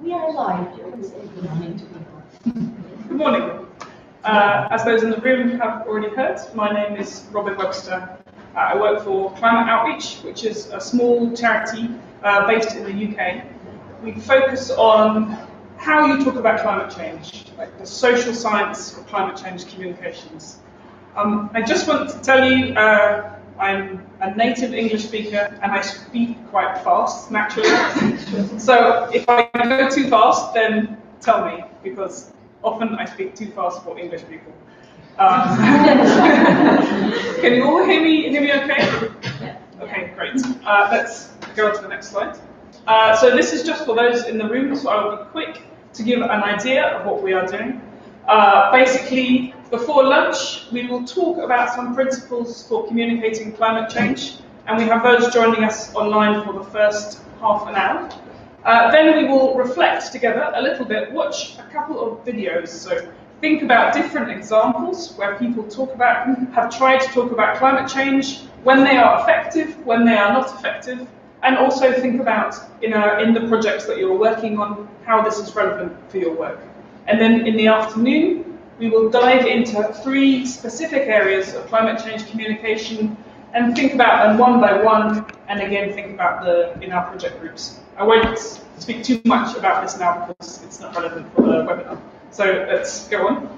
We are live. Good morning to people. Good morning. As those in the room have already heard, my name is Robin Webster. I work for Climate Outreach, which is a small charity based in the UK. We focus on how you talk about climate change, like the social science of climate change communications. I just want to tell you, I'm a native English speaker and I speak quite fast, naturally. So if I go too fast, then tell me, because often I speak too fast for English people. Can you all hear me okay? Okay, great. Let's go on to the next slide. So this is just for those in the room, so I will be quick to give an idea of what we are doing. Basically, before lunch, we will talk about some principles for communicating climate change, and we have those joining us online for the first half an hour. Then we will reflect together a little bit, watch a couple of videos, so think about different examples where people have tried to talk about climate change, when they are effective, when they are not effective, and also think about, in the projects that you're working on, how this is relevant for your work. And then in the afternoon, we will dive into 3 specific areas of climate change communication and think about them one by one, and again think about in our project groups. I won't speak too much about this now because it's not relevant for the webinar. So let's go on.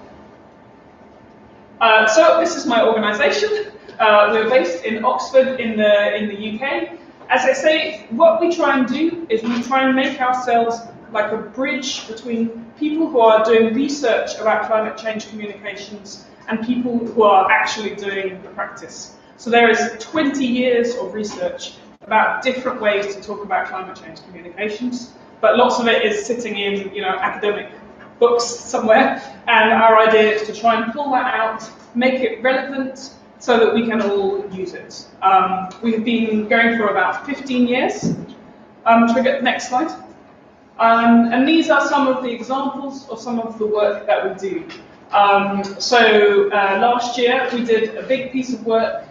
So this is my organisation. We're based in Oxford in the UK. As I say, what we try and do is we try and make ourselves like a bridge between people who are doing research about climate change communications and people who are actually doing the practice. So there is 20 years of research about different ways to talk about climate change communications, but lots of it is sitting in academic books somewhere, and our idea is to try and pull that out, make it relevant so that we can all use it. We've been going for about 15 years. Should we get the next slide? And these are some of the examples of some of the work that we do. Last year we did a big piece of work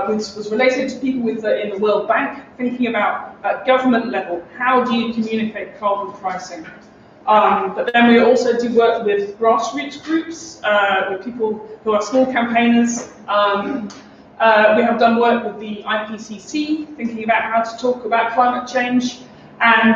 which was related to people in the World Bank, thinking about at government level, how do you communicate carbon pricing? But then we also do work with grassroots groups, with people who are small campaigners. We have done work with the IPCC, thinking about how to talk about climate change. And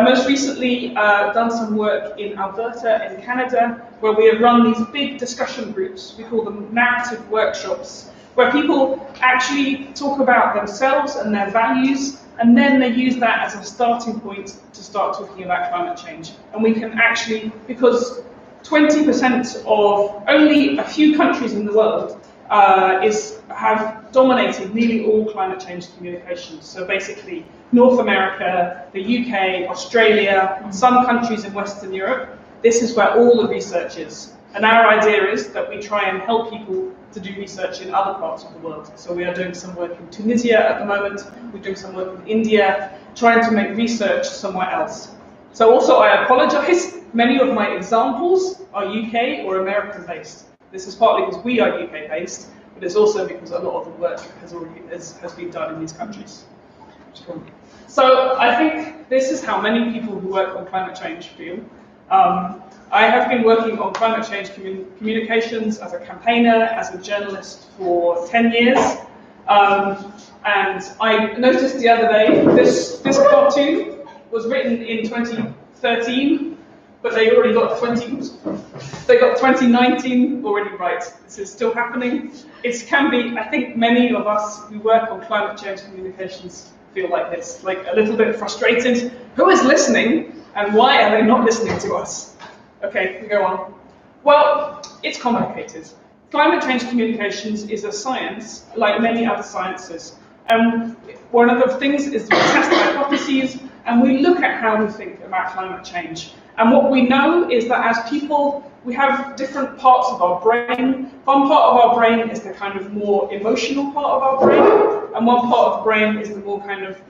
most recently, done some work in Alberta in Canada, where we have run these big discussion groups. We call them narrative workshops, where people actually talk about themselves and their values, and then they use that as a starting point to start talking about climate change. And we can actually, because 20% of only a few countries in the world have dominated nearly all climate change communications. So basically, North America, the UK, Australia, some countries in Western Europe, this is where all the research is. And our idea is that we try and help people to do research in other parts of the world. So we are doing some work in Tunisia at the moment, we're doing some work in India, trying to make research somewhere else. So also I apologise, many of my examples are UK or American based. This is partly because we are UK based, but it's also because a lot of the work has been done in these countries. So I think this is how many people who work on climate change feel. I have been working on climate change communications as a campaigner, as a journalist for 10 years. And I noticed the other day, this cartoon was written in 2013, but they already got 2019 already right. This is still happening. It can be, I think many of us who work on climate change communications feel like this, like a little bit frustrated. Who is listening and why are they not listening to us? Okay, we go on. Well, it's complicated. Climate change communications is a science like many other sciences. One of the things is we test hypotheses and we look at how we think about climate change. And what we know is that as people, we have different parts of our brain. One part of our brain is the kind of more emotional part of our brain, and one part of the brain is the more kind of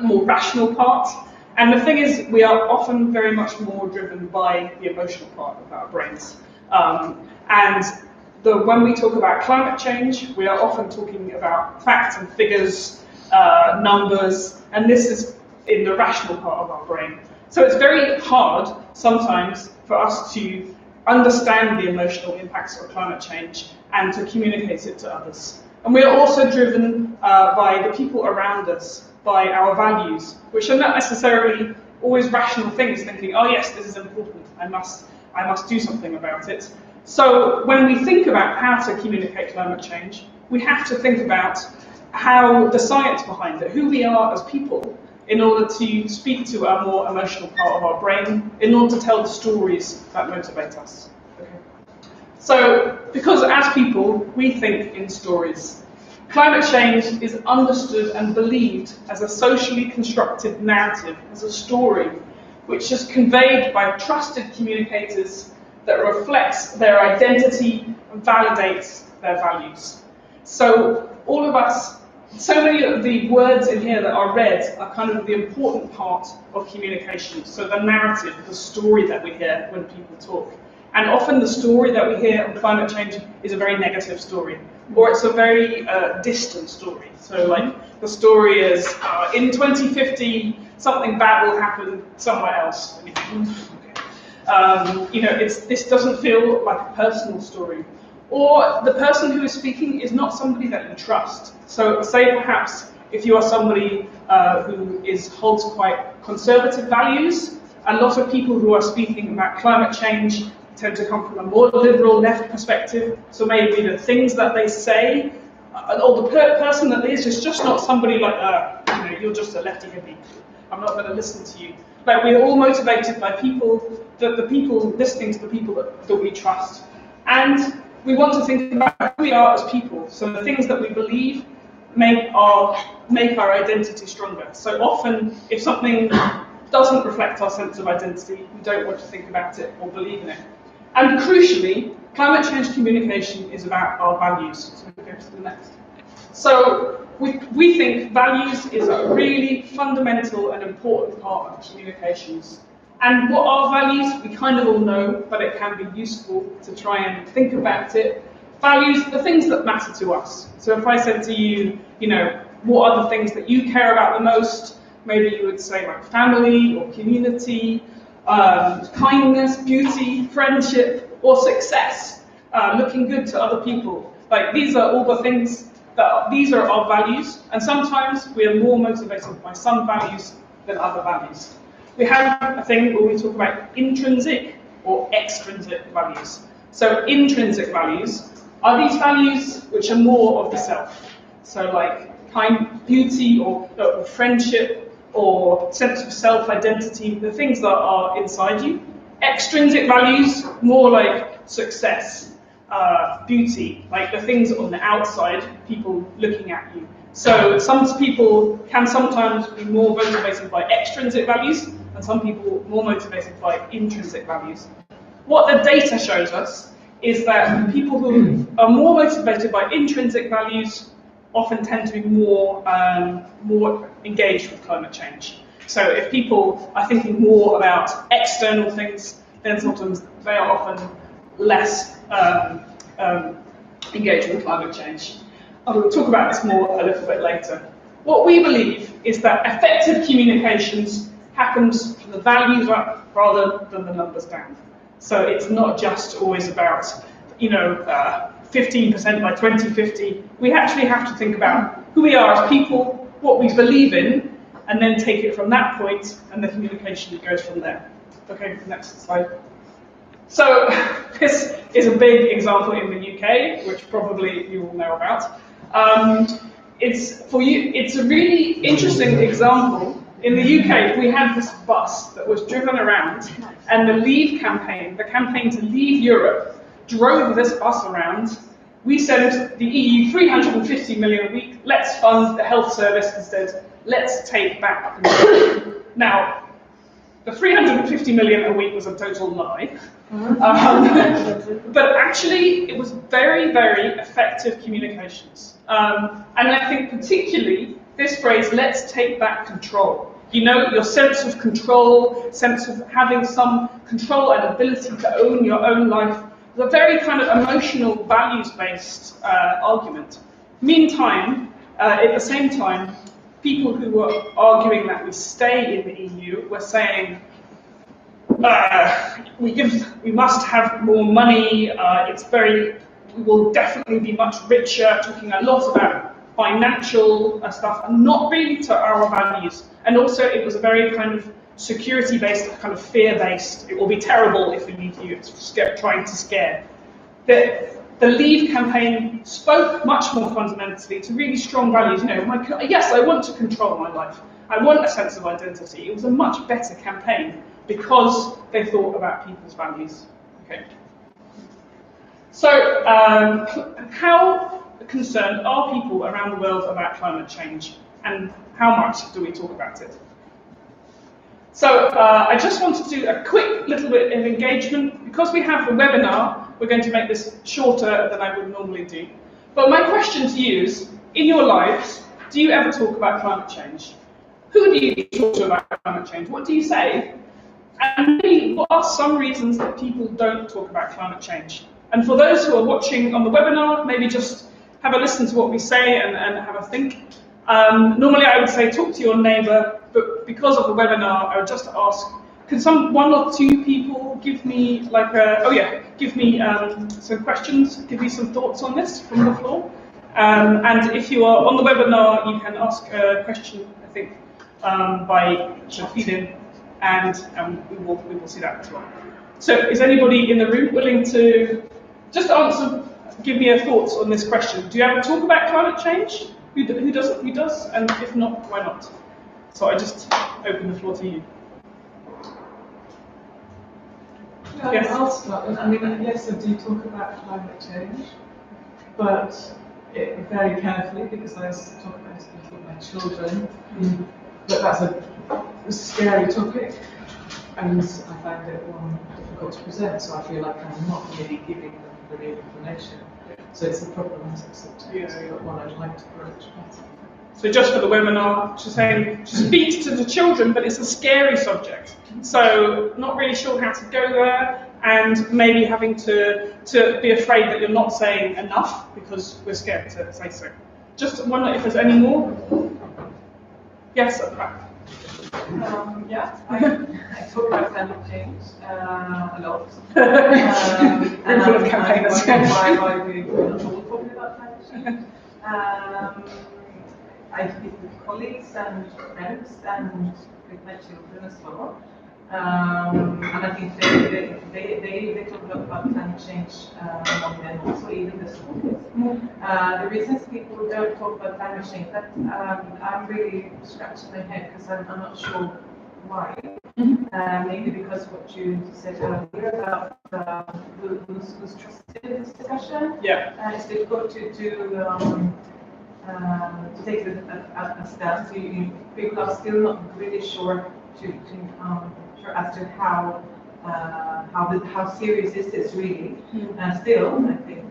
more rational part. And the thing is, we are often very much more driven by the emotional part of our brains. When we talk about climate change, we are often talking about facts and figures, numbers, and this is in the rational part of our brain. So it's very hard sometimes for us to understand the emotional impacts of climate change and to communicate it to others. And we are also driven by the people around us, by our values, which are not necessarily always rational things, thinking, oh yes, this is important, I must do something about it. So when we think about how to communicate climate change, we have to think about how the science behind it, who we are as people, in order to speak to our more emotional part of our brain, in order to tell the stories that motivate us. Okay. So, because as people, we think in stories. Climate change is understood and believed as a socially constructed narrative, as a story, which is conveyed by trusted communicators that reflects their identity and validates their values. So all of us, so many of the words in here that are read are kind of the important part of communication. So the narrative, the story that we hear when people talk. And often the story that we hear on climate change is a very negative story, or it's a very distant story. So like the story is, in 2050, something bad will happen somewhere else. This doesn't feel like a personal story. Or the person who is speaking is not somebody that you trust. So say perhaps if you are somebody who holds quite conservative values, a lot of people who are speaking about climate change tend to come from a more liberal left perspective. So maybe the things that they say, or the person that is just not somebody like, you're just a lefty hippie. I'm not going to listen to you. Like we're all motivated by people, the people listening to the people that we trust. And we want to think about who we are as people. So the things that we believe make our identity stronger. So often, if something doesn't reflect our sense of identity, we don't want to think about it or believe in it. And crucially, climate change communication is about our values. So we go to the next. So we think values is a really fundamental and important part of communications. And what are values? We kind of all know, but it can be useful to try and think about it. Values, the things that matter to us. So if I said to you, what are the things that you care about the most? Maybe you would say like family or community, kindness, beauty, friendship, or success, looking good to other people. Like these are all the things these are our values, and sometimes we are more motivated by some values than other values. We have a thing where we talk about intrinsic or extrinsic values. So intrinsic values are these values which are more of the self. So like beauty or friendship or sense of self-identity, the things that are inside you. Extrinsic values, more like success, beauty, like the things on the outside, people looking at you. So some people can sometimes be more motivated by extrinsic values, and some people more motivated by intrinsic values. What the data shows us is that people who are more motivated by intrinsic values often tend to be more engaged with climate change. So if people are thinking more about external things, then sometimes they are often less engaged with climate change. I will talk about this more a little bit later. What we believe is that effective communications happens from the values up rather than the numbers down. So it's not just always about, 15% by 2050. We actually have to think about who we are as people, what we believe in, and then take it from that point, and the communication goes from there. Okay, next slide. So this is a big example in the UK, which probably you all know about. It's a really interesting example. In the UK, we had this bus that was driven around, and the Leave campaign, the campaign to leave Europe, drove this bus around. We sent the EU 350 million a week. Let's fund the health service instead. Let's take back control. Now, the 350 million a week was a total lie. But actually, it was very, very effective communications. And I think particularly this phrase, let's take back control. Your sense of control, sense of having some control and ability to own your own life, is a very kind of emotional, values-based argument. Meantime, at the same time, people who were arguing that we stay in the EU were saying, we must have more money, we will definitely be much richer, talking a lot about financial stuff, and not really to our values. And also it was a very kind of security-based, kind of fear-based, it will be terrible if we leave you, it's trying to scare. The Leave campaign spoke much more fundamentally to really strong values. You know, yes, I want to control my life. I want a sense of identity. It was a much better campaign because they thought about people's values. Okay. So, how concerned are people around the world about climate change, and how much do we talk about it? So, I just want to do a quick little bit of engagement. Because we have the webinar, we're going to make this shorter than I would normally do. But my question to you is, in your lives, do you ever talk about climate change? Who do you talk to about climate change? What do you say? And maybe what are some reasons that people don't talk about climate change? And for those who are watching on the webinar, maybe just have a listen to what we say and have a think. Normally I would say talk to your neighbour, but because of the webinar, I would just ask, can one or two people give me some questions, give me some thoughts on this from the floor? And if you are on the webinar, you can ask a question, I think, by feeding, and we will see that as well. So is anybody in the room willing to just give me your thoughts on this question? Do you ever talk about climate change? Who does? And if not, why not? So I just open the floor to you. Yes. I'll start. I mean, yes, I do talk about climate change, but very carefully, because I also talk about it with my children. But that's a scary topic, and I find it one difficult to present, so I feel like I'm not really giving them the real information. So it's a problematic subject, but one I'd like to broach better. So just for the webinar, she's saying she speaks to the children, but it's a scary subject. So not really sure how to go there, and maybe having to be afraid that you're not saying enough because we're scared to say so. Just wonder if there's any more. Yes, at the back. I talk about climate change a lot. And full of campaigners. Why we not talking about climate change. I speak with colleagues and friends and with my children as well. And I think they talk a lot about climate change among them also, even the schools. The reasons people don't talk about climate change, that I'm really scratching my head because I'm not sure why. Maybe because what you said earlier about who's trusted in this discussion. Yeah. It's difficult to take a stance. People are still not really sure as to how serious is this really. Still, I think.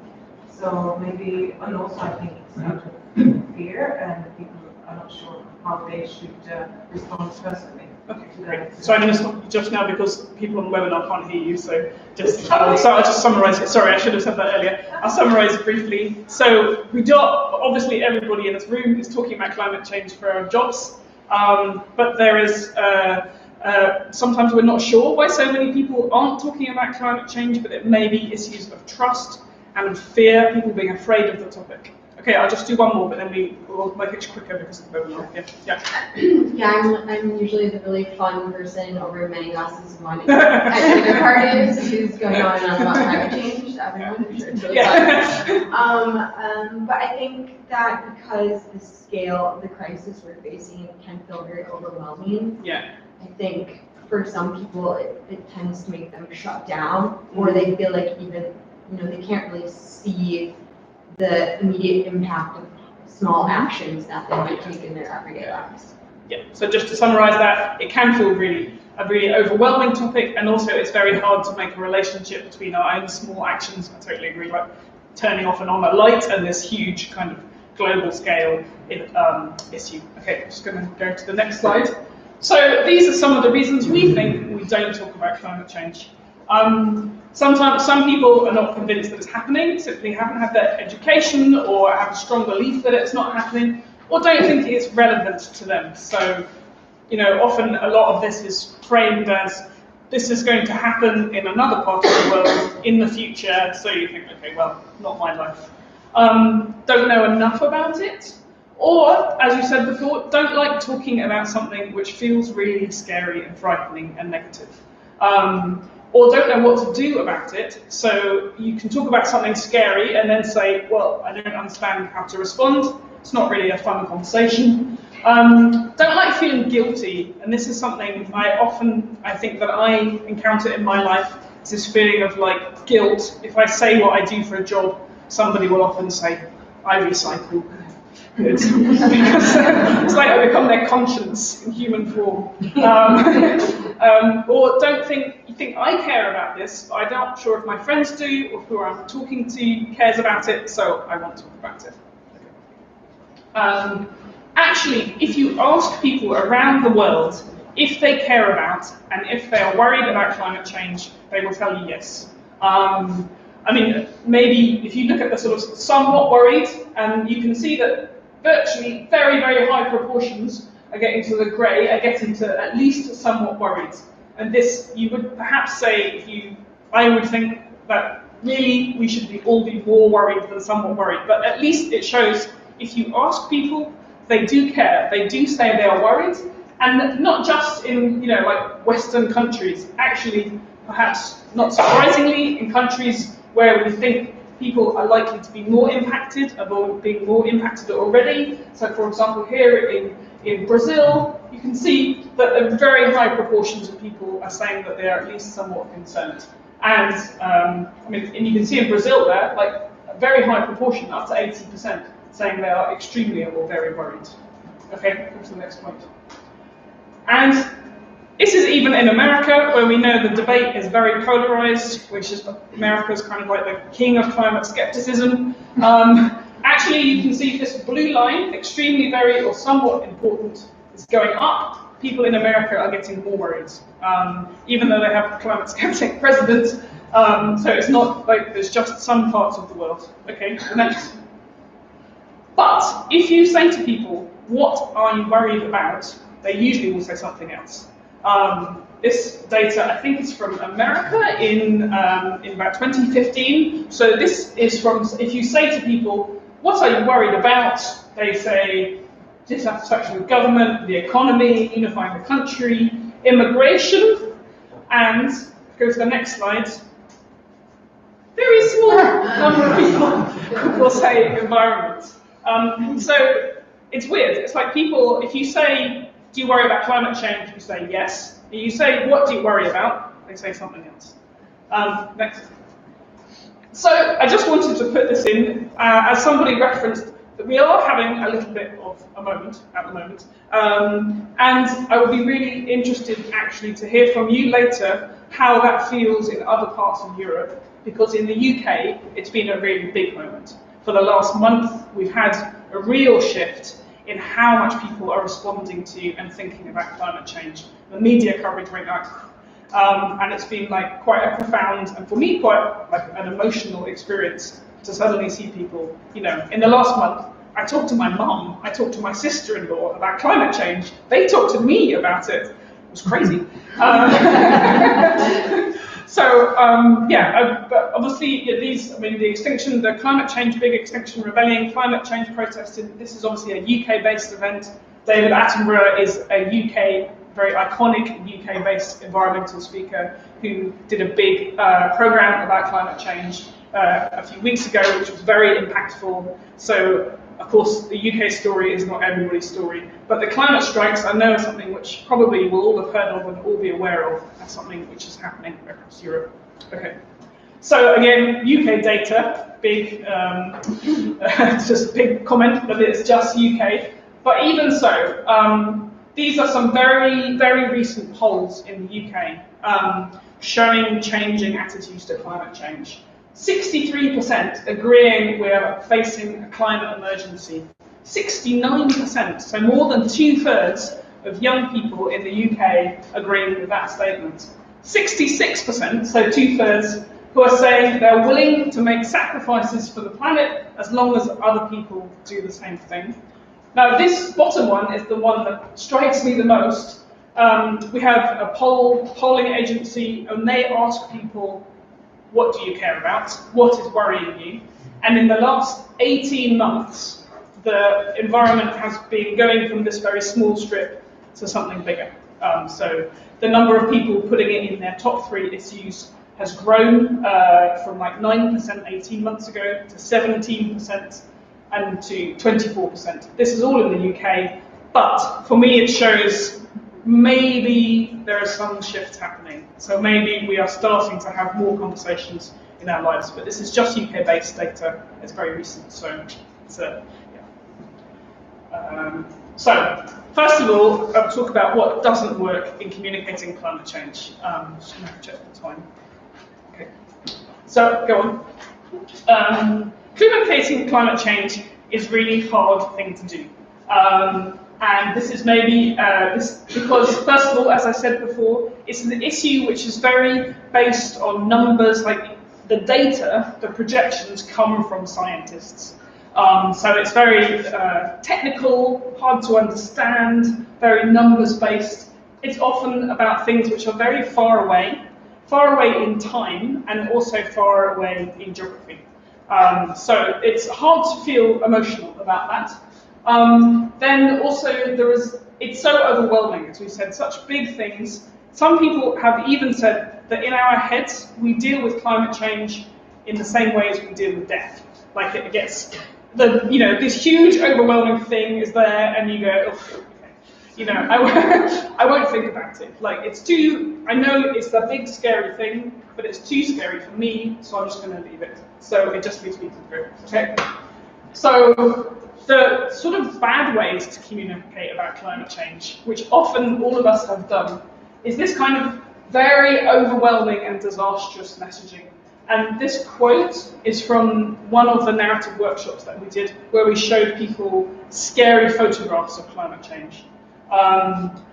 So maybe, and also I think it's out of fear, and people are not sure how they should respond personally. Okay, great. So I'm going to stop just now because people on the webinar can't hear you, so I'll just summarise it. Sorry, I should have said that earlier. I'll summarise briefly. So obviously everybody in this room is talking about climate change for our jobs, but there is sometimes we're not sure why so many people aren't talking about climate change, but it may be issues of trust and of fear, people being afraid of the topic. Okay, I'll just do one more, but then we'll make it quicker because of the webinar. Yeah, I'm usually the really fun person over many glasses of wine at dinner parties who's going on and on about climate change. Everyone, I'm sure it's really fun. But I think that because the scale of the crisis we're facing can feel very overwhelming. Yeah. I think for some people it tends to make them shut down, or they feel like even they can't really see the immediate impact of small actions that they might take in their everyday lives. Yeah. So just to summarise that, it can feel a really overwhelming topic, and also it's very hard to make a relationship between our own small actions. I totally agree, like turning off and on a light and this huge kind of global scale issue. Okay, I'm just going to go to the next slide. So these are some of the reasons we think we don't talk about climate change. Sometimes some people are not convinced that it's happening, simply haven't had their education or have a strong belief that it's not happening. or don't think it's relevant to them. So, often a lot of this is framed as this is going to happen in another part of the world in the future, so you think, okay, well, not my life. Don't know enough about it, or, as you said before, don't like talking about something which feels really scary and frightening and negative. Or don't know what to do about it, so you can talk about something scary and then say, well, I don't understand how to respond. It's not really a fun conversation. Don't like feeling guilty, and this is something I think that I encounter in my life, is this feeling of like guilt. If I say what I do for a job, somebody will often say, I recycle. Good. Because it's like I become their conscience in human form. Or don't think, you think I care about this, but I'm not sure if my friends do, or who I'm talking to cares about it, so I won't talk about it. Actually, if you ask people around the world if they care about and if they are worried about climate change, they will tell you yes. Maybe if you look at the sort of somewhat worried, and you can see that virtually very, very high proportions are getting to the grey, are getting to at least somewhat worried. And this, you would perhaps say, I would think that really we should all be more worried than somewhat worried. But at least it shows, if you ask people, they do care. They do say they are worried, and not just in like Western countries. Actually, perhaps not surprisingly, in countries where we think people are likely to be more impacted, or being more impacted already. So, for example, here in Brazil, you can see that a very high proportions of people are saying that they are at least somewhat concerned. And and you can see in Brazil there, like a very high proportion, up to 80%, saying they are extremely or very worried. Okay, go to the next point. And this is even in America, where we know the debate is very polarized, which is America's kind of like the king of climate skepticism. Actually, you can see this blue line, extremely, very, or somewhat important, is going up. People in America are getting more worried, even though they have a climate skeptic president. So it's not like there's just some parts of the world. Okay, next. But if you say to people, what are you worried about? They usually will say something else. This data, I think, is from America in about 2015. So this is from, if you say to people, what are you worried about? They say dissatisfaction with government, the economy, unifying the country, immigration, and, go to the next slide, very small number of people will say environment. So it's weird. It's like people, if you say, do you worry about climate change? You say yes. And you say, what do you worry about? They say something else. Next. So I just wanted to put this in, as somebody referenced, that we are having a little bit of a moment at the moment. And I would be really interested actually to hear from you later how that feels in other parts of Europe, because in the UK, it's been a really big moment. For the last month, we've had a real shift in how much people are responding to and thinking about climate change. The media coverage went up, and it's been like quite a profound, and for me, quite like an emotional experience to suddenly see people, in the last month, I talked to my mum, I talked to my sister-in-law about climate change, they talked to me about it. It was crazy. But obviously the climate change big extinction rebellion, climate change protesting, this is obviously a UK-based event. David Attenborough is a very iconic UK-based environmental speaker who did a big program about climate change a few weeks ago, which was very impactful. So, of course, the UK story is not everybody's story, but the climate strikes, I know, are something which probably we'll all have heard of and all be aware of as something which is happening across Europe. Okay. So again, UK data, big, just big comment that it's just UK. But even so, these are some very, very recent polls in the UK showing changing attitudes to climate change. 63% agreeing we're facing a climate emergency. 69%, so more than 2/3 of young people in the UK agreeing with that statement. 66%, so 2/3, who are saying they're willing to make sacrifices for the planet as long as other people do the same thing. Now, this bottom one is the one that strikes me the most. We have a polling agency, and they ask people, what do you care about? What is worrying you? And in the last 18 months, the environment has been going from this very small strip to something bigger. So the number of people putting it in their top 3 issues has grown from like 9% 18 months ago to 17% and to 24%. This is all in the UK, but for me it shows maybe there are some shifts happening. So maybe we are starting to have more conversations in our lives, but this is just UK-based data. It's very recent, so it's so first of all, I'll talk about what doesn't work in communicating climate change. Just going to check the time. Okay. So go on. Communicating climate change is a really hard thing to do. And this is maybe because, first of all, as I said before, it's an issue which is very based on numbers, like the data, the projections come from scientists. So it's very technical, hard to understand, very numbers based. It's often about things which are very far away in time, and also far away in geography. So it's hard to feel emotional about that. Then also it's so overwhelming, as we said, such big things. Some people have even said that in our heads, we deal with climate change in the same way as we deal with death. Like it gets, this huge overwhelming thing is there, and you go, oh, okay. I won't think about it. Like I know it's the big scary thing, but it's too scary for me, so I'm just going to leave it. So it just leaves me to through. Okay. So the sort of bad ways to communicate about climate change, which often all of us have done, is this kind of very overwhelming and disastrous messaging. And this quote is from one of the narrative workshops that we did, where we showed people scary photographs of climate change.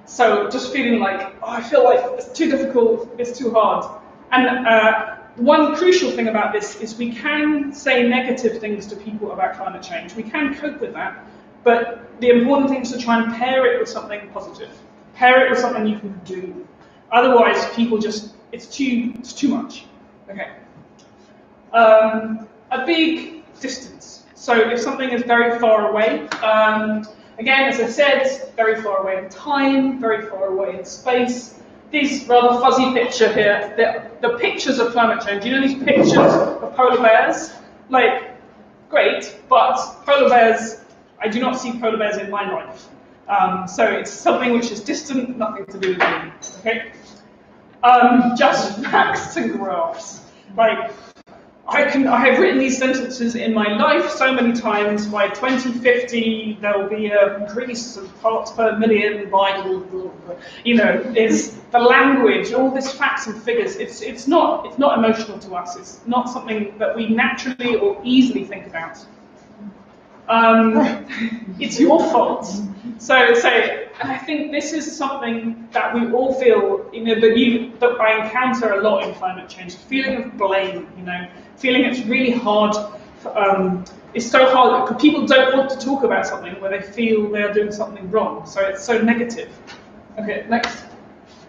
So just feeling like, I feel like it's too difficult, it's too hard. And one crucial thing about this is we can say negative things to people about climate change. We can cope with that, but the important thing is to try and pair it with something positive. Pair it with something you can do. Otherwise, people it's too much. Okay. A big distance. So if something is very far away, again, as I said, very far away in time, very far away in space. This rather fuzzy picture here, the pictures of climate change, these pictures of polar bears? Like, great, but polar bears, I do not see polar bears in my life. So it's something which is distant, nothing to do with me, okay? Just facts and graphs. Like, I have written these sentences in my life so many times. By 2050, there will be an increase of parts per million by, is the language, all this facts and figures. It's not emotional to us. It's not something that we naturally or easily think about. It's your fault. So I think this is something that we all feel, that I encounter a lot in climate change. The feeling of blame, feeling it's really hard. It's so hard because people don't want to talk about something where they feel they are doing something wrong. So it's so negative. Okay, next.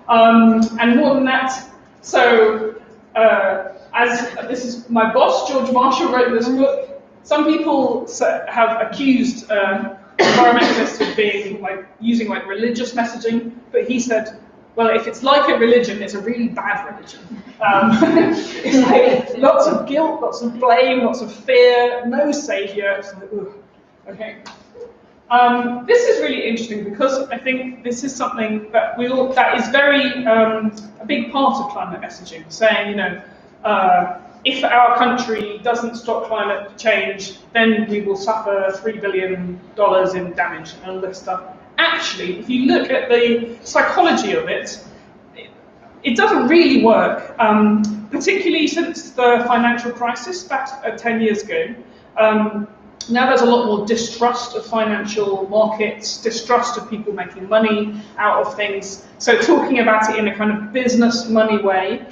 And more than that, so as this is my boss, George Marshall, wrote this book. Some people have accused environmentalists of being using religious messaging, but he said, well, if it's like a religion, it's a really bad religion. It's like lots of guilt, lots of blame, lots of fear, no saviour. It's like, ugh. Okay. This is really interesting because I think this is something that that is very a big part of climate messaging, saying, if our country doesn't stop climate change, then we will suffer $3 billion in damage and all this stuff. Actually, if you look at the psychology of it, it doesn't really work, particularly since the financial crisis back 10 years ago. Now there's a lot more distrust of financial markets, distrust of people making money out of things. So talking about it in a kind of business money way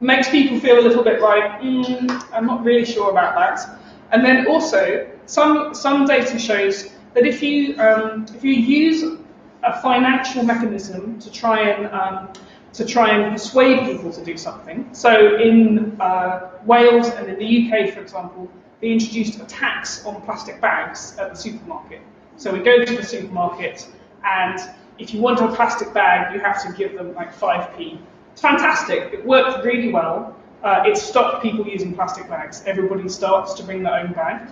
makes people feel a little bit like, I'm not really sure about that. And then also, some data shows that if you use a financial mechanism to try and persuade people to do something. So in Wales and in the UK, for example, they introduced a tax on plastic bags at the supermarket. So we go to the supermarket, and if you want a plastic bag, you have to give them like 5p. It's fantastic. It worked really well. It stopped people using plastic bags. Everybody starts to bring their own bag.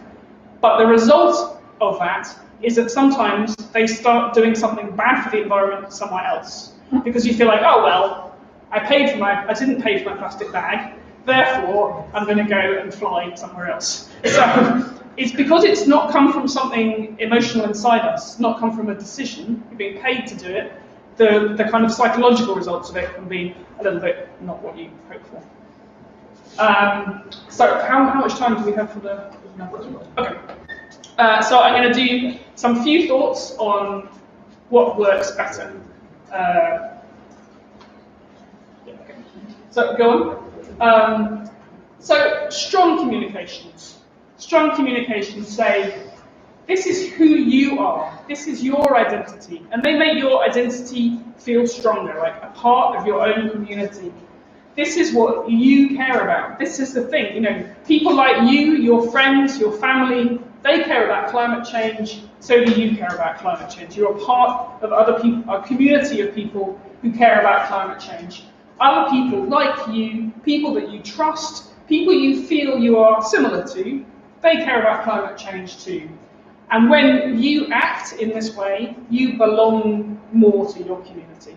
But the result of that is that sometimes they start doing something bad for the environment somewhere else. Because you feel like, oh well, I didn't pay for my plastic bag, therefore I'm going to go and fly somewhere else. So it's because it's not come from something emotional inside us, not come from a decision, you're being paid to do it, the kind of psychological results of it can be a little bit not what you hope for. So how much time do we have for the okay. So I'm going to do some few thoughts on what works better. Okay. So go on. So strong communications. Strong communications say, this is who you are. This is your identity. And they make your identity feel stronger, like a part of your own community. This is what you care about. This is the thing, you know, people like you, your friends, your family, they care about climate change, so do you care about climate change. You're a part of other people, a community of people who care about climate change. Other people like you, people that you trust, people you feel you are similar to, they care about climate change too. And when you act in this way, you belong more to your community.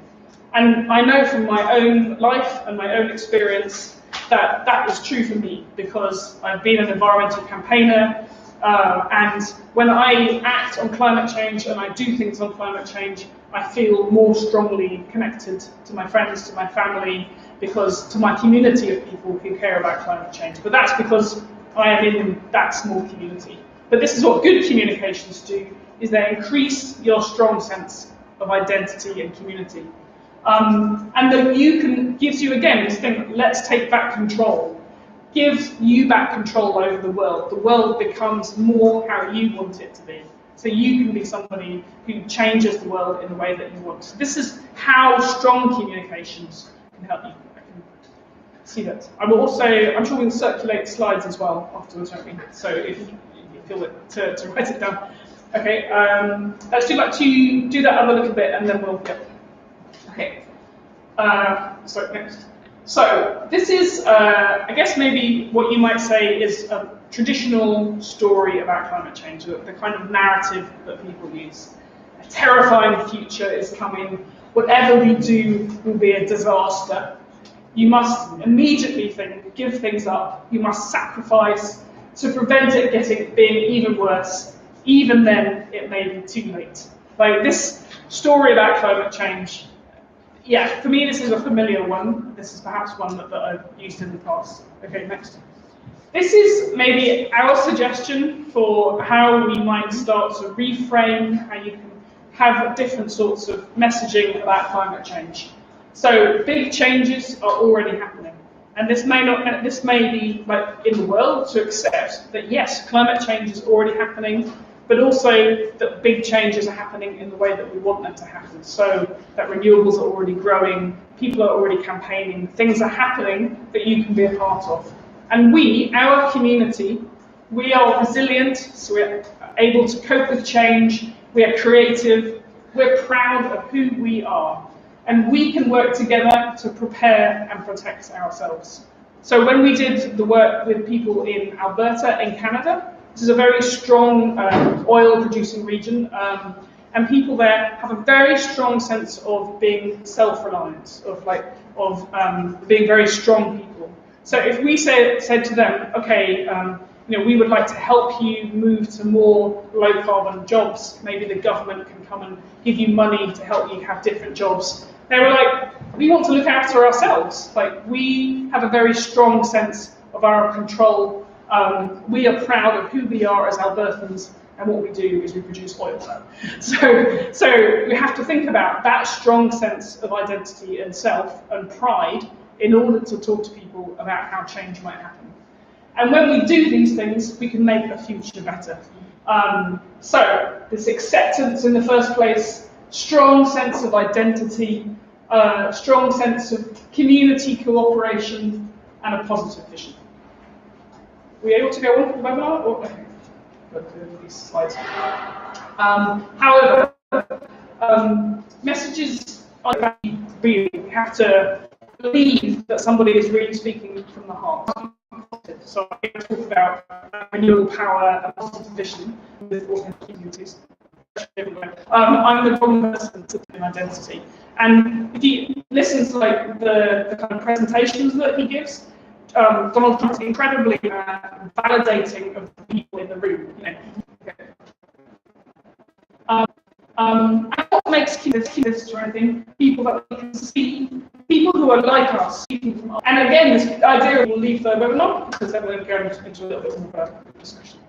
And I know from my own life and my own experience that that is true for me, because I've been an environmental campaigner, and when I act on climate change and I do things on climate change, I feel more strongly connected to my friends, to my family, because to my community of people who care about climate change. But that's because I am in that small community. But this is what good communications do, is they increase your strong sense of identity and community. And then gives you again this thing, let's take back control. Gives you back control over the world. The world becomes more how you want it to be. So you can be somebody who changes the world in the way that you want. So this is how strong communications can help you. I can see that. I'm sure we'll circulate slides as well afterwards, won't we? So if you feel it to write it down. Okay, let's do that other little bit and then we'll get. Okay, so next. So this is, I guess maybe what you might say is a traditional story about climate change, the kind of narrative that people use. A terrifying future is coming, whatever we do will be a disaster. You must immediately give things up, you must sacrifice to prevent it being even worse. Even then, it may be too late. Like this story about climate change, yeah, for me this is a familiar one. This is perhaps one that I've used in the past. Okay, next. This is maybe our suggestion for how we might start to reframe, how you can have different sorts of messaging about climate change. So big changes are already happening. And this may be like in the world to accept that yes, climate change is already happening, but also that big changes are happening in the way that we want them to happen. So that renewables are already growing, people are already campaigning, things are happening that you can be a part of. And we, our community, we are resilient, so we're able to cope with change, we are creative, we're proud of who we are. And we can work together to prepare and protect ourselves. So when we did the work with people in Alberta in Canada, this is a very strong oil-producing region, and people there have a very strong sense of being self-reliant, of being very strong people. So if we said to them, okay, we would like to help you move to more low-carbon jobs, maybe the government can come and give you money to help you have different jobs. They were like, we want to look after ourselves. Like, we have a very strong sense of our control. We are proud of who we are as Albertans, and what we do is we produce oil. So we have to think about that strong sense of identity and self and pride in order to talk to people about how change might happen. And when we do these things, we can make a future better. So this acceptance in the first place, strong sense of identity, strong sense of community cooperation, and a positive vision. Were you able to go on for the webinar? Or, okay. Go through these slides. However, messages are real. You have to believe that somebody is really speaking from the heart. So I'm going to talk about renewable power and positive vision with authentic communities. I'm the wrong person to put in identity. And if you listen to like the kind of presentations that he gives, Donald Trump's incredibly validating of the people in the room. You know. And what makes communists or anything? People that we can see, people who are like us. And again, this idea we'll leave the webinar because then we're going into a little bit more of a discussion.